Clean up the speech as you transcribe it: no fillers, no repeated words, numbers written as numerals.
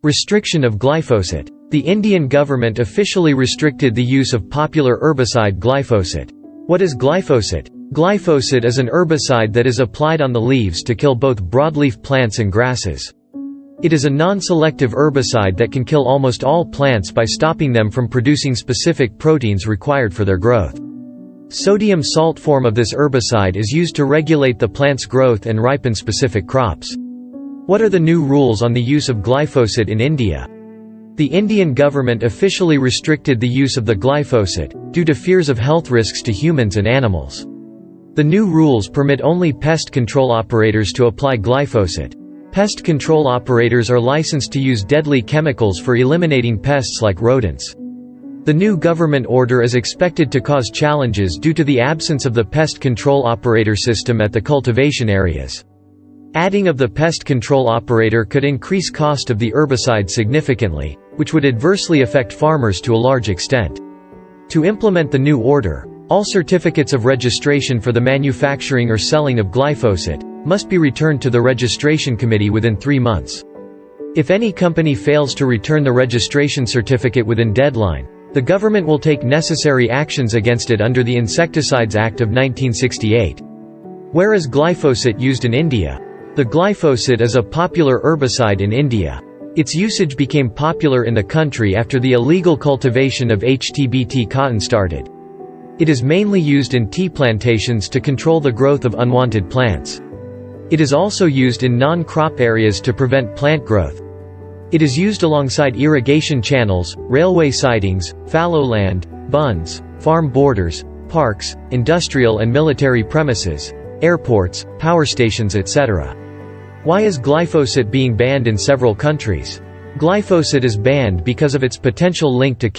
Restriction of glyphosate. The Indian government officially restricted the use of popular herbicide glyphosate. What is glyphosate? Glyphosate is an herbicide that is applied on the leaves to kill both broadleaf plants and grasses. It is a non-selective herbicide that can kill almost all plants by stopping them from producing specific proteins required for their growth. Sodium salt form of this herbicide is used to regulate the plant's growth and ripen specific crops. What are the new rules on the use of glyphosate in India? The Indian government officially restricted the use of the glyphosate, due to fears of health risks to humans and animals. The new rules permit only pest control operators to apply glyphosate. Pest control operators are licensed to use deadly chemicals for eliminating pests like rodents. The new government order is expected to cause challenges due to the absence of the pest control operator system at the cultivation areas. Adding of the pest control operator could increase cost of the herbicide significantly, which would adversely affect farmers to a large extent. To implement the new order, all certificates of registration for the manufacturing or selling of glyphosate must be returned to the registration committee within 3 months. If any company fails to return the registration certificate within deadline, the government will take necessary actions against it under the Insecticides Act of 1968. Where is glyphosate used in India? The glyphosate is a popular herbicide in India. Its usage became popular in the country after the illegal cultivation of HTBT cotton started. It is mainly used in tea plantations to control the growth of unwanted plants. It is also used in non-crop areas to prevent plant growth. It is used alongside irrigation channels, railway sidings, fallow land, bunds, farm borders, parks, industrial and military premises, airports, power stations, etc. Why is glyphosate being banned in several countries? Glyphosate is banned because of its potential link to